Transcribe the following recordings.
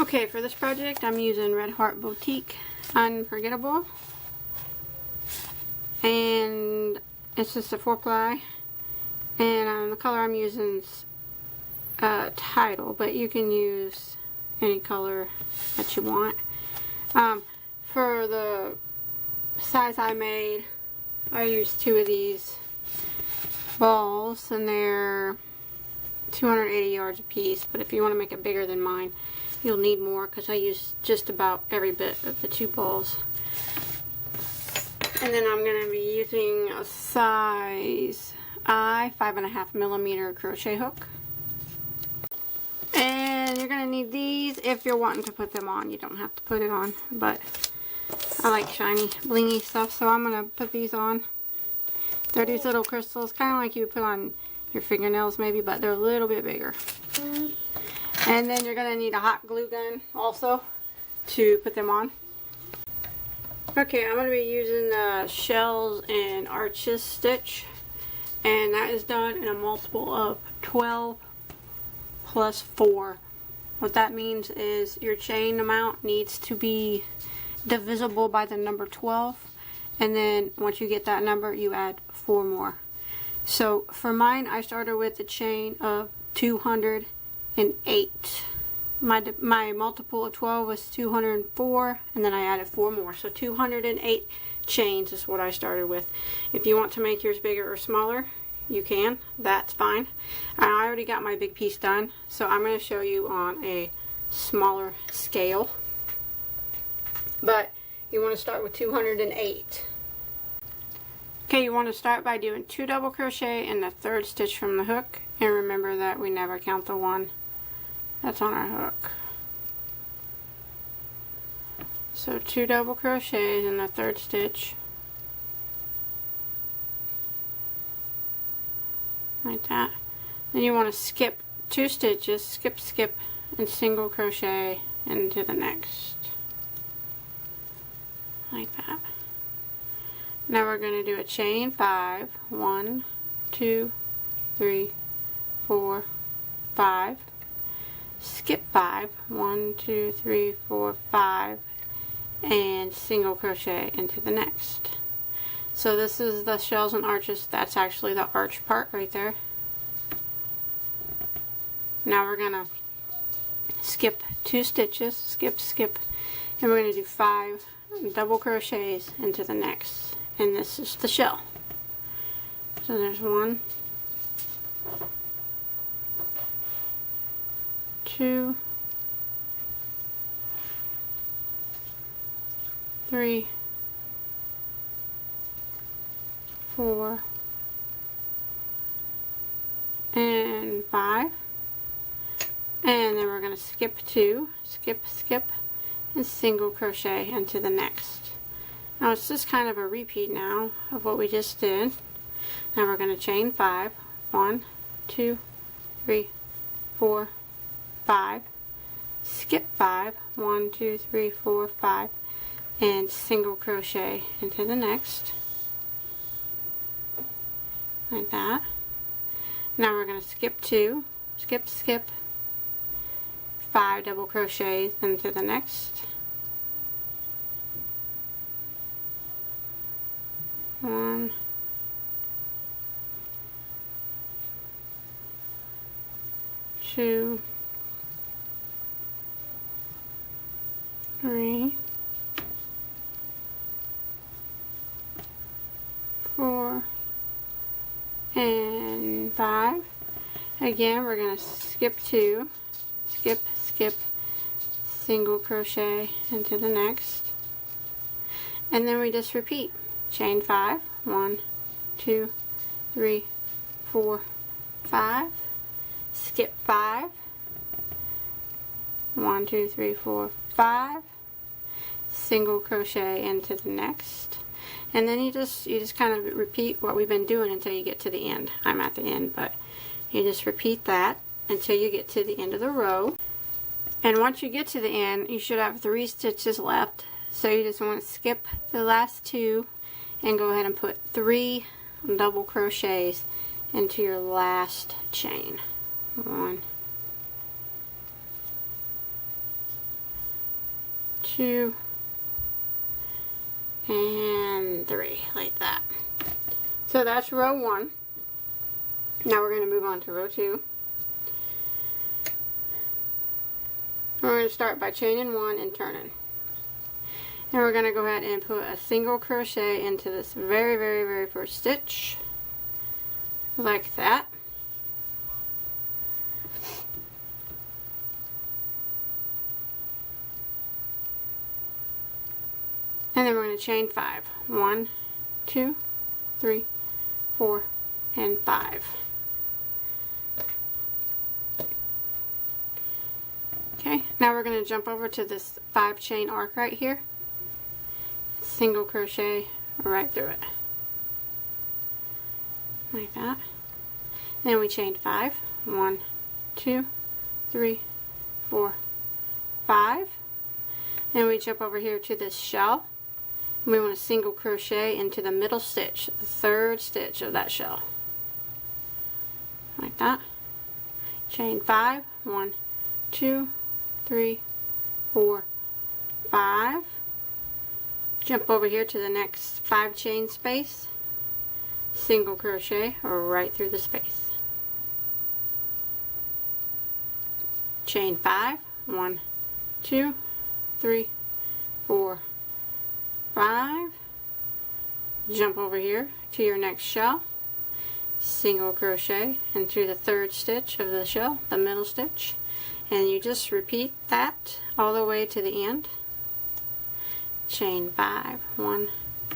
Okay, for this project I'm using Red Heart Boutique Unforgettable, and it's just a 4-ply, and the color I'm using is Tidal, but you can use any color that you want. For the size I made, I used 2 of these balls, and they're 280 yards a piece, but if you want to make it bigger than mine, you'll need more, because I used just about every bit of the 2 balls. And then I'm going to be using a size I 5.5 millimeter crochet hook. And you're going to need these if you're wanting to put them on. You don't have to put it on, but I like shiny, blingy stuff, so I'm going to put these on. They're these little crystals, kind of like you would put on your fingernails maybe, but they're a little bit bigger. And then you're going to need a hot glue gun also to put them on. Okay, I'm going to be using the shells and arches stitch, and that is done in a multiple of 12 plus 4. What that means is your chain amount needs to be divisible by the number 12, and then once you get that number you add 4 more. So for mine, I started with a chain of 208. My multiple of 12 was 204, and then I added 4 more. So 208 chains is what I started with. If you want to make yours bigger or smaller, you can. That's fine. I already got my big piece done, so I'm going to show you on a smaller scale. But you want to start with 208. Okay, you want to start by doing 2 double crochet in the 3rd stitch from the hook, and remember that we never count the one that's on our hook. So 2 double crochets in the 3rd stitch, like that. Then you want to skip 2 stitches, skip, and single crochet into the next, like that. Now we're going to do a chain 5, 1, 2, 3, 4, 5, skip 5, 1, 2, 3, 4, 5, and single crochet into the next. So this is the shells and arches. That's actually the arch part right there. Now we're going to skip 2 stitches, skip, and we're going to do 5 double crochets into the next. And this is the shell. So there's 1, 2, 3, 4, and 5. And then we're going to skip 2, skip, and single crochet into the next. Now it's just kind of a repeat now of what we just did. Now we're going to chain 5, 1, 2, 3, 4, 5, skip 5, 1, 2, 3, 4, 5, and single crochet into the next, like that. Now we're going to skip 2, skip, 5 double crochets into the next, 1, 2, 3, 4, and 5. Again, we're going to skip 2, skip, single crochet into the next, and then we just repeat. Chain 5, 1, 2, 3, 4, 5, skip 5, 1, 2, 3, 4, 5, single crochet into the next, and then you just kind of repeat what we've been doing until you get to the end. I'm at the end, but you just repeat that until you get to the end of the row. And once you get to the end, you should have 3 stitches left, so you just want to skip the last 2 and go ahead and put 3 double crochets into your last chain. 1, 2, and 3, like that. So that's row 1. Now we're going to move on to row 2. We're going to start by chaining 1 and turning. And we're going to go ahead and put a single crochet into this very first stitch, like that. And then we're going to chain 5. 1, 2, 3, 4, and 5. Okay, now we're going to jump over to this 5 chain arc right here. Single crochet right through it. Like that. Then we chain 5. 1, 2, 3, 4, 5. And we jump over here to this shell. And we want to single crochet into the middle stitch, the 3rd stitch of that shell. Like that. Chain 5. 1, 2, 3, 4, 5. Jump over here to the next 5 chain space, single crochet right through the space. Chain 5, 1, 2, 3, 4, 5. Jump over here to your next shell, single crochet into the 3rd stitch of the shell, the middle stitch, and you just repeat that all the way to the end. Chain 5, 1,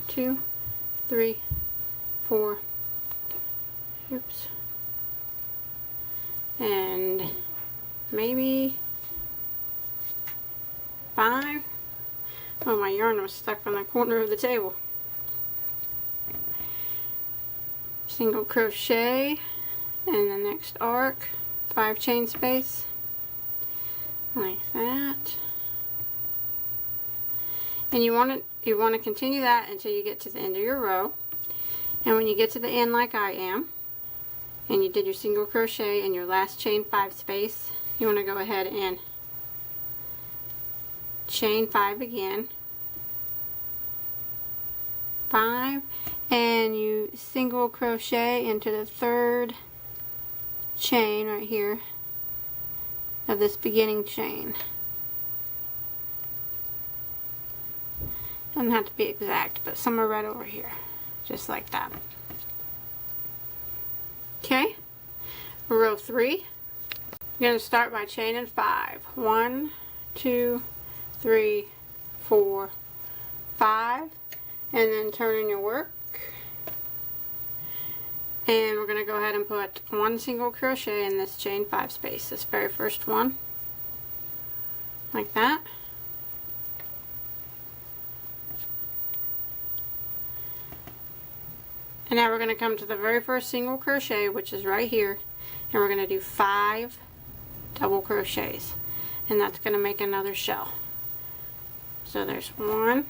2, 3, 4, oops, and maybe 5. Oh, my yarn was stuck on the corner of the table. Single crochet in the next arc, 5 chain space, like that. And you want to continue that until you get to the end of your row. And when you get to the end like I am, and you did your single crochet in your last chain 5 space, you want to go ahead and chain 5 again, 5, and you single crochet into the 3rd chain right here of this beginning chain. Doesn't have to be exact, but somewhere right over here, just like that. Okay, row 3. You're going to start by chaining 5. 1, 2, 3, 4, 5, and then turning your work. And we're going to go ahead and put 1 single crochet in this chain 5 space, this very first one, like that. And now we're going to come to the very first single crochet, which is right here, and we're going to do 5 double crochets, and that's going to make another shell. So there's 1,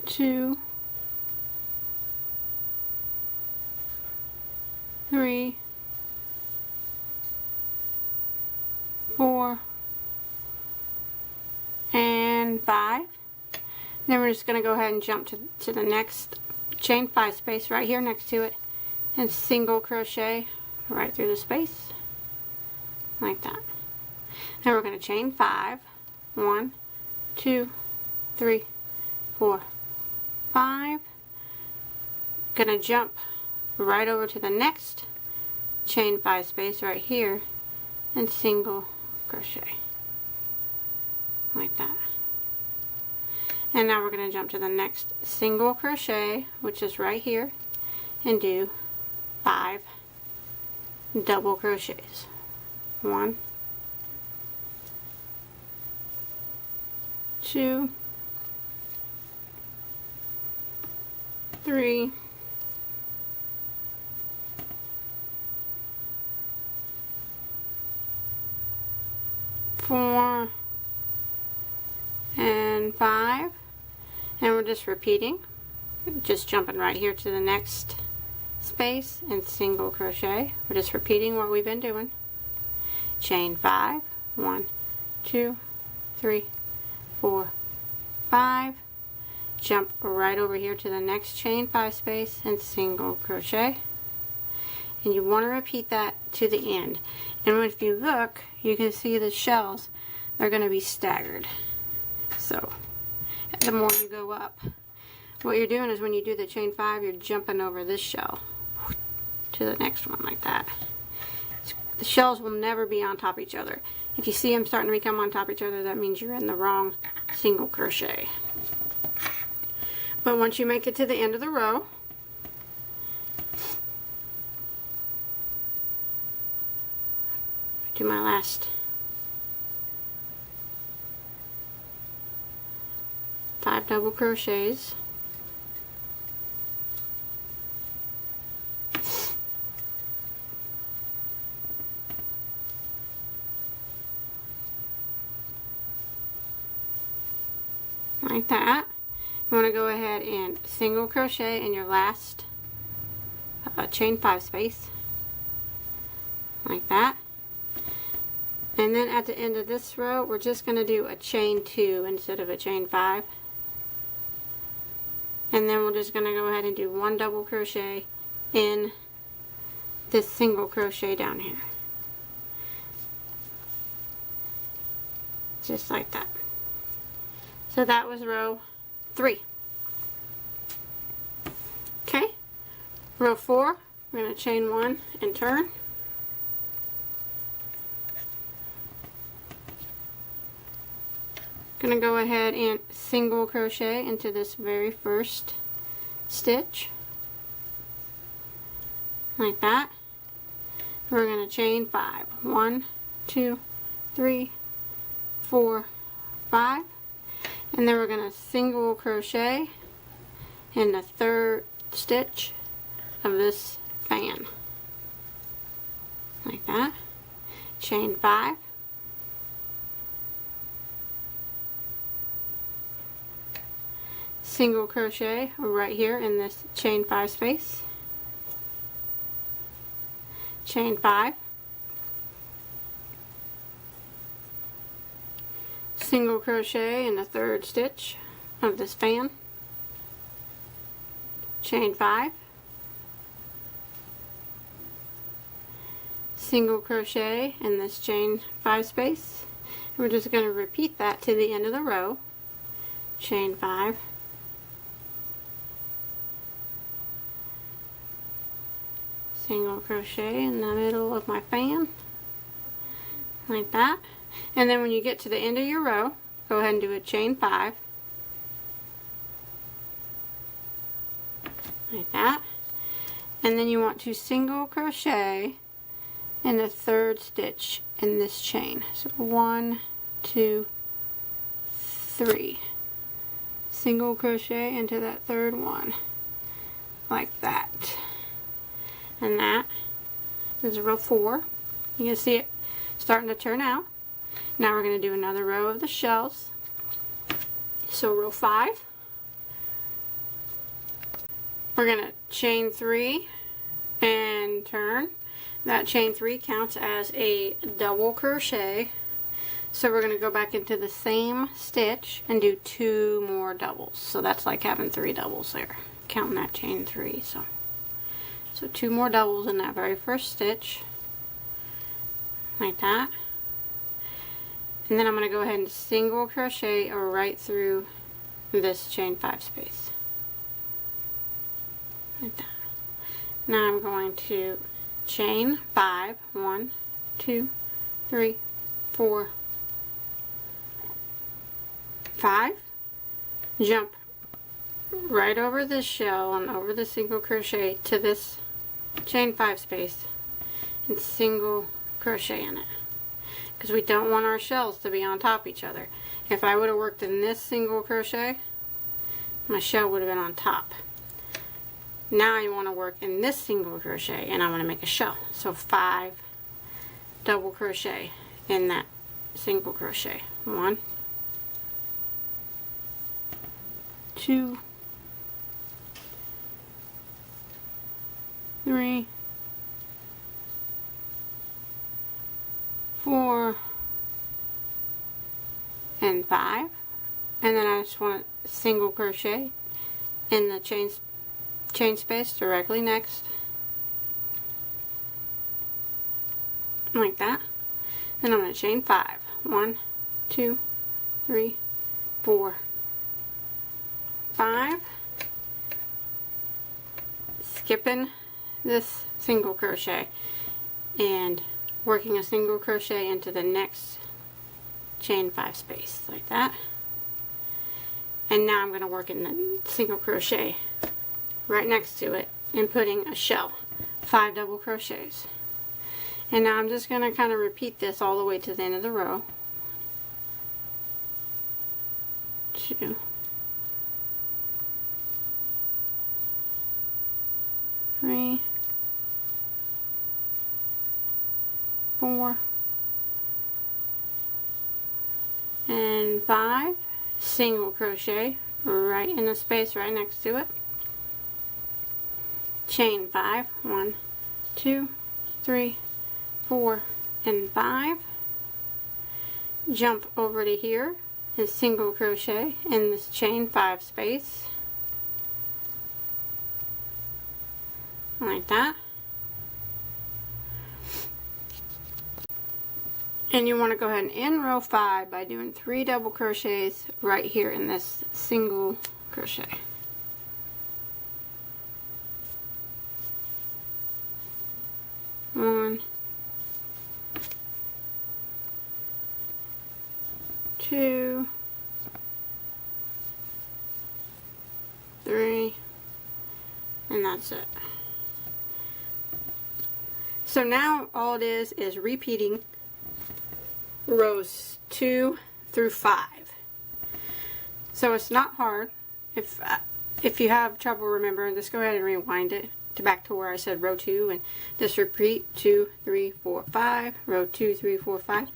2, 3, 4, and 5. Then we're just going to go ahead and jump to the next chain 5 space right here next to it, and single crochet right through the space, like that. Then we're going to chain 5. 1, 2, 3, 4, 5. Going to jump right over to the next chain 5 space right here and single crochet, like that. And now we're going to jump to the next single crochet, which is right here, and do 5 double crochets. 1, 2, 3, 4, and 5. And we're just repeating, just jumping right here to the next space and single crochet. We're just repeating what we've been doing. Chain 5, 1, 2, 3, 4, 5. Jump right over here to the next chain 5 space and single crochet. And you want to repeat that to the end. And if you look, you can see the shells, they're going to be staggered. So the more you go up, what you're doing is when you do the chain 5, you're jumping over this shell to the next one like that. The shells will never be on top of each other. If you see them starting to become on top of each other, that means you're in the wrong single crochet. But once you make it to the end of the row, do my last 5 double crochets. Like that. You want to go ahead and single crochet in your last chain 5 space. Like that. And then at the end of this row, we're just going to do a chain 2 instead of a chain 5. And then we're just going to go ahead and do 1 double crochet in this single crochet down here. Just like that. So that was row 3. Okay, row 4, we're going to chain 1 and turn. Going to go ahead and single crochet into this very first stitch. Like that. We're going to chain 5. 1, 2, 3, 4, 5. And then we're going to single crochet in the third stitch of this fan. Like that. Chain 5. Single crochet right here in this chain 5 space. Chain 5. Single crochet in the third stitch of this fan. Chain 5. Single crochet in this chain 5 space. And we're just going to repeat that to the end of the row. Chain 5. Single crochet in the middle of my fan. Like that. And then when you get to the end of your row, go ahead and do a chain 5. Like that. And then you want to single crochet in the third stitch in this chain. So 1, 2, 3. Single crochet into that third one. Like that. And that is row 4. You can see it starting to turn out. Now we're going to do another row of the shells. So row 5, we're going to chain 3 and turn. That chain 3 counts as a double crochet. So we're going to go back into the same stitch and do 2 more doubles. So that's like having 3 doubles there, counting that chain 3. So 2 more doubles in that very first stitch, like that. And then I'm going to go ahead and single crochet right through this chain 5 space. Like that. Now I'm going to chain 5. 1, 2, 3, 4, 5. Jump right over this shell and over the single crochet to this chain 5 space and single crochet in it. Because we don't want our shells to be on top of each other. If I would have worked in this single crochet, my shell would have been on top. Now I want to work in this single crochet and I want to make a shell. So 5 double crochet in that single crochet. 1, 2, 3, 4, and 5, and then I just want a single crochet in the chain space directly next, like that. Then I'm going to chain 5. 1, 2, 3, 4, 5. Skipping this single crochet and working a single crochet into the next chain 5 space, like that. And now I'm going to work in the single crochet right next to it and putting a shell, 5 double crochets. And now I'm just going to kind of repeat this all the way to the end of the row. 2, 3, 4, and 5. Single crochet right in the space right next to it. Chain 5. 1, 2, 3, 4, and 5. Jump over to here and single crochet in this chain 5 space, like that. And you want to go ahead and end row 5 by doing 3 double crochets right here in this single crochet. One, 2, 3, and that's it. So now all it is repeating rows 2 through 5. So it's not hard. If you have trouble remembering, just go ahead and rewind it back to where I said row 2 and just repeat 2, 3, 4, 5, row 2, 3, 4, 5,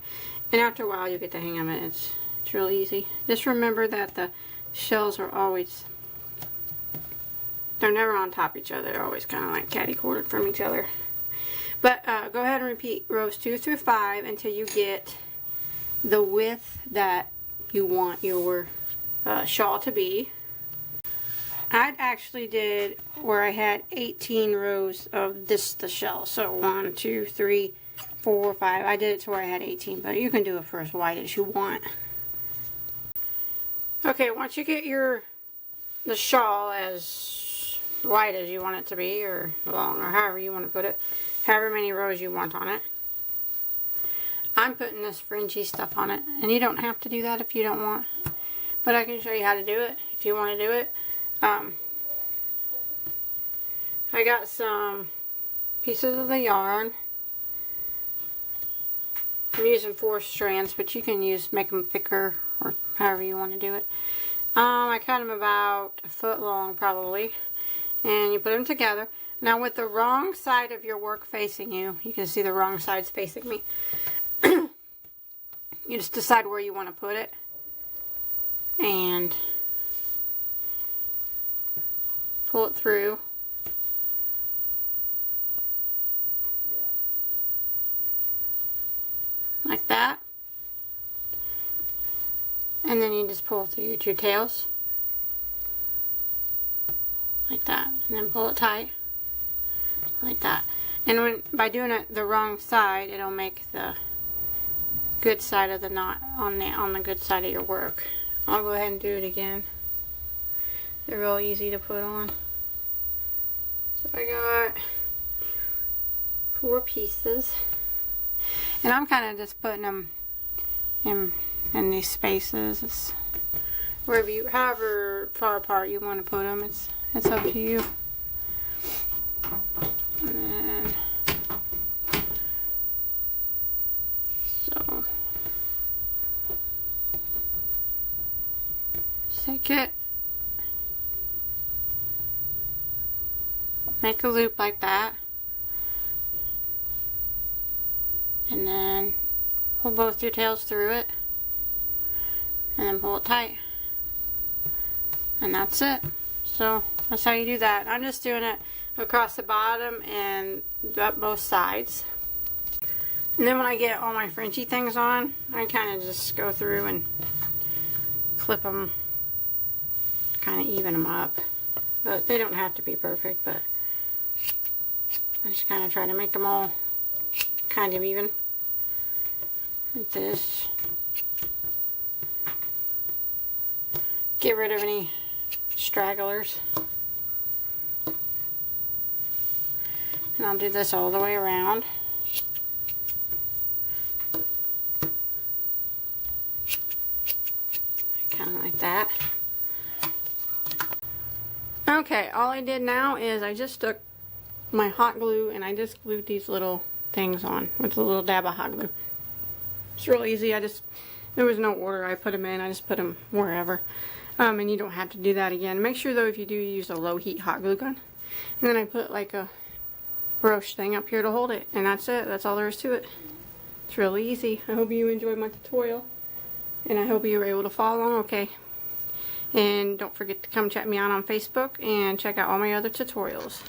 and after a while you get the hang of it. It's real easy. Just remember that the shells are always, they're never on top of each other. They're always kind of like catty-cornered from each other. But go ahead and repeat rows 2 through 5 until you get the width that you want your shawl to be. I actually did where I had 18 rows of the shell. So 1, 2, 3, 4, 5. I did it to where I had 18, but you can do it for as wide as you want. Okay, once you get the shawl as wide as you want it to be, or long, or however you want to put it, however many rows you want on it. I'm putting this fringy stuff on it, and you don't have to do that if you don't want, but I can show you how to do it if you want to do it. I got some pieces of the yarn. I'm using 4 strands, but you can make them thicker or however you want to do it. I cut them about a foot long probably, and you put them together. Now with the wrong side of your work facing you, you can see the wrong side's facing me. You just decide where you want to put it and pull it through. Like that. And then you just pull through your 2 tails. Like that. And then pull it tight. Like that. And by doing it the wrong side, it'll make the good side of the knot on the good side of your work. I'll go ahead and do it again. They're real easy to put on. So I got 4 pieces. And I'm kind of just putting them in these spaces. It's however far apart you want to put them. It's up to you. And then, so take it, make a loop like that, and then pull both your tails through it, and then pull it tight, and that's it. So that's how you do that. I'm just doing it. across the bottom and up both sides. And then when I get all my fringy things on, I kind of just go through and clip them, kind of even them up. But they don't have to be perfect, but I just kind of try to make them all kind of even. Like this. Get rid of any stragglers. And I'll do this all the way around. Kind of like that. Okay, all I did now is I just took my hot glue and I just glued these little things on with a little dab of hot glue. It's real easy. There was no order I put them in. I just put them wherever. And you don't have to do that again. Make sure though, if you do, use a low heat hot glue gun. And then I put like a brush thing up here to hold it. And that's it. That's all there is to it. It's really easy. I hope you enjoyed my tutorial. And I hope you were able to follow along okay. And don't forget to come check me out on Facebook and check out all my other tutorials.